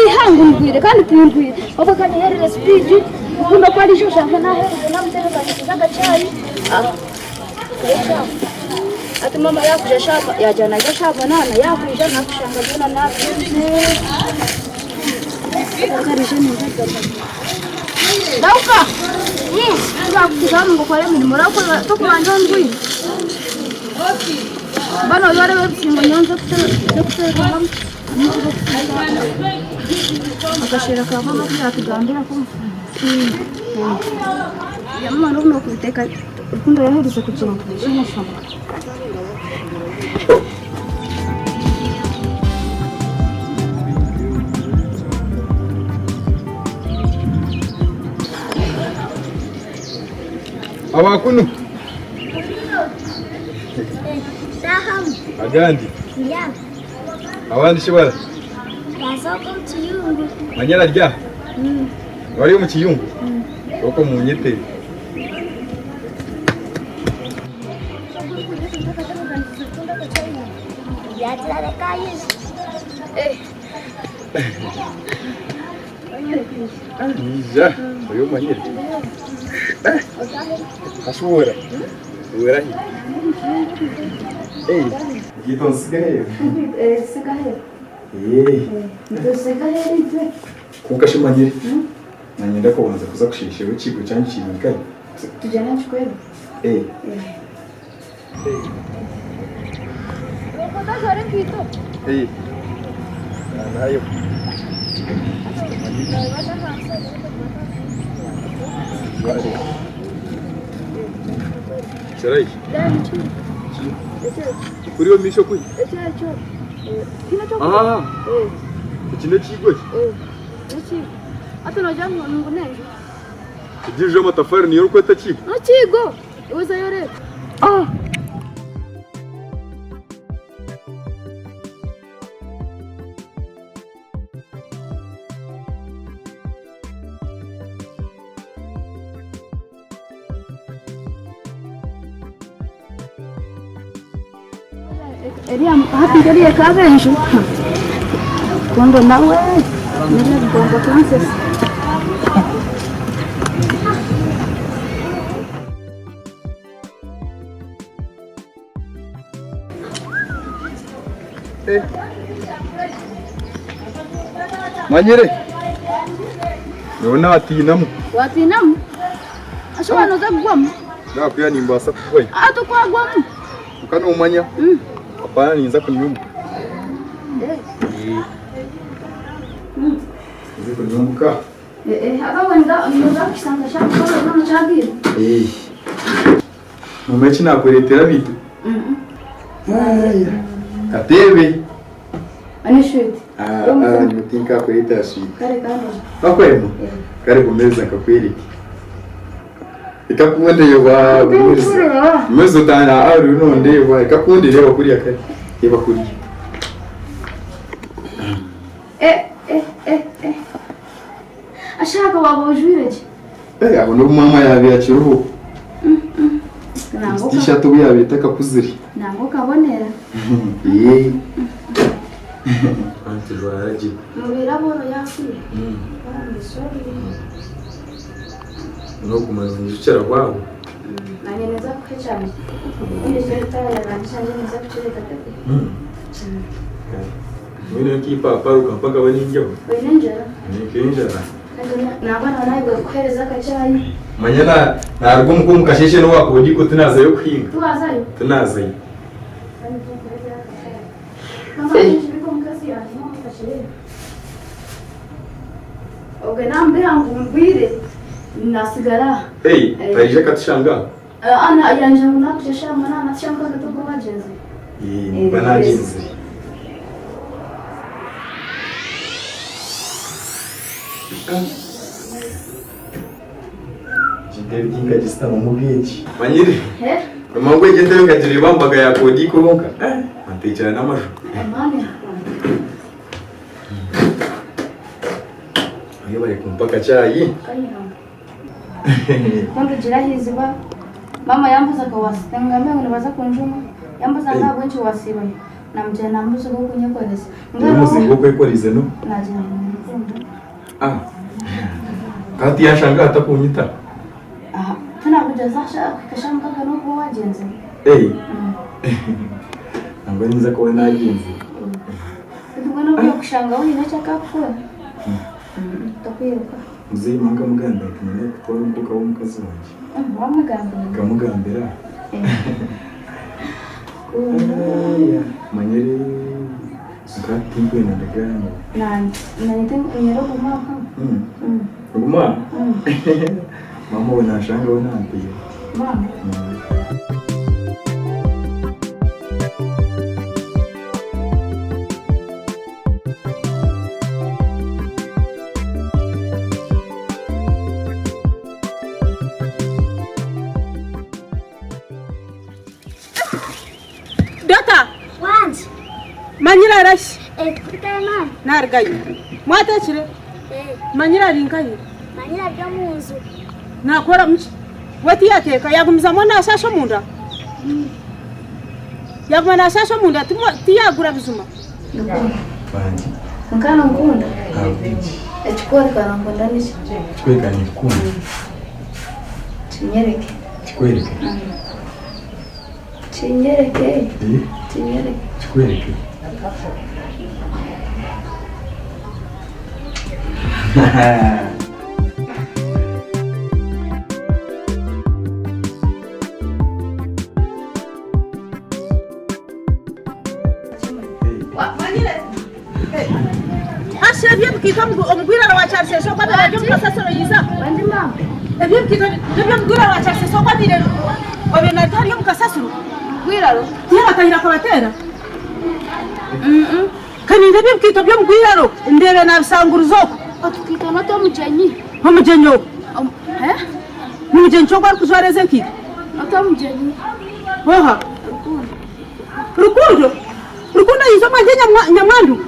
hangungwire kandi twingwire oba kandi yari speed ubundi ko ari shusha kana hereze namutereka agacayi ati mama yakuje shaka yajana gashaka nana yakuje nakushanga bona nakuze dauka ngakuzamu ngokore mirimo rako to kubanja ndwi bano yare websingo nyonzo kutera akashira ka mama yakigambira ko yamma no kuteka ukundo yahereze kugira ngo shimashoka Awakunu. Saham. Agandi. Ya. Awandi shibara. Yasoko mchiyungu. Manyala rya. Wari mu kiyungu. Oko mu nyete. Ya tla kaye. Ja, oyo manyere. Ashobora. Wera hi. Gito sigaye. Sigaye. Ndo sigaye ntwe. Kukashe manyere. Nanyenda ko wanza kuza kushisha ikigo cyane kimikaye. Tujana chikwero. Rokota sare kito. Nayo. Sarai. Kuriyo misho kuyi. Kino kigo. Ata najamwe munguneje. Kigije amatafari niyo rukweta kigo. No kigo. Uza yore. Happy kariya kabenje kondo nawe nire ngomba Francis Manyere Yona watinamu ashobora no gwamu nakwiya nimbasa kukoye ato kwa gwamu ukano umanya apana ninza kunyumba Nzi kunyumbuka abawenda nyoza kisanga shaka ko no chagira Mumechi nakweretera bitu Katebe anishwete nimutinka kweretera sweet kare Bakwemo kare kumeza kakwereke Ikakunde yoba Mezo tana aru nonde yoba ikakunde leo kuriya kare yeba kuriya ashaka wabojwireje abo no mama yabe yakiruhu Tisha tu yabita kakuziri nango kabonera Anti rwaraji mubira boro yakwiye no kumaza njukera kwawo nanyeneza kwecana ndi sekretari yaranshanje neza kuchireka tete Mwene kipa paruka mpaka baninjyo wenenjera nikenjera nabana nayo kwereza kachayi Manyana narwo muko kasheshe no wakodi ko tunaza yo kwinga tunazayo Oge nambe hangu mbwire nasigara tarije katishanga ana yanje munakujesha mana natshanga gato bajenze banajinze Jideri kinga jista mumugeji Manyiri Mangwe jende ngajiri bambaga ya kodi ko honka Mantecha namasho Amani Ayo bari kumpaka chai Kondo jirahiziba mama yambuza ko wasitanga mwe nibaza kunjuma yambuza ntabwo nci wasiba namjana muzo ko kunyekoreza Muzingo kwekoreza no najana Kati yashanga atakunyita. Tunakujaza kashanga no kuba wagenze. Ntabwo niza ko nagenze. Ubwo no kushanga uri nacyo akakora. Takwiruka. Mzee manga muganda kumenya ko mbuka w'umukazi wanje. Kamugambira. Manyere akati kwena ndagano. Nani kunyero kumaka. Guma. Mama wanashanga wanampiye. Mama. Dota. Once. Manyira rashi. Kutama. Nargayi. Mwata chire. Manyira ringayi. Manyira byamuzu. Nakora mchi. Wati yateka yagumiza mwana asasho munda. Yagumana asasho munda tiyagura bizuma. Banji. Mukana nkunda. Abiji. Ekikore karangunda nishi. Kweka ni kunda. Chinyereke. Chikwereke. Chinyereke. Chinyereke. Chikwereke. Ashe bikita mugwira wa charse so kwa radio mkasasoro yiza. Bandima. Bikita mugwira wa charse so kwa dire. Obe na radio mkasasoro. Gwiraro. Tiya batahira kwa batera. Kani ndebe bikita byo mugwiraro ndebe na bisanguruzoko. Atukita nato mujenyi. Homujenyo. Mujenyo kwa kuzwareze nkita. Nato mujenyi. Oha. Rukundo. Rukundo yizo manje nyamwandu.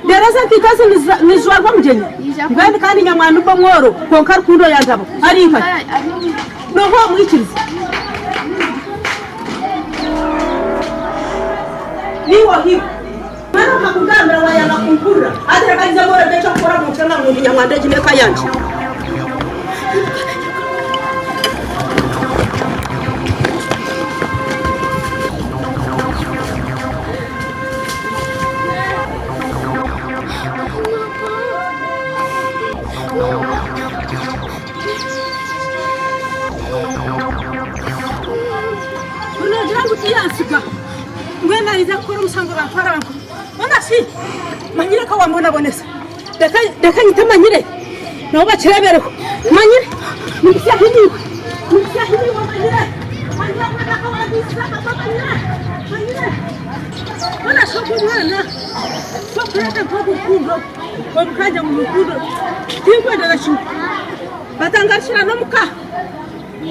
Dereza kitasi nizwarwa mujenyi. Ngani kandi nyamwandu bo mworo konka rukundo yandabo. Ari inka. Noho mwikiriza. Niwo hiyo. Mana makugambira wayanga kunkura. Atira kaliza mora becho kora mutana mu nyamwandu jineka yanje. Yasika ngena iza kora musango bantwara banko ona si manyire ka wambona bonesa deka nyita manyire no bakirebere ko manyire mukya hini manyire manyire ka wadisa ka manyire ona shoko mwana shoko yata kwa kundo kwa mkaja mkundo tingo ndala shu batangashira no muka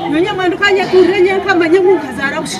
nyonya mwandu kanya kurenye kama nyengu kazara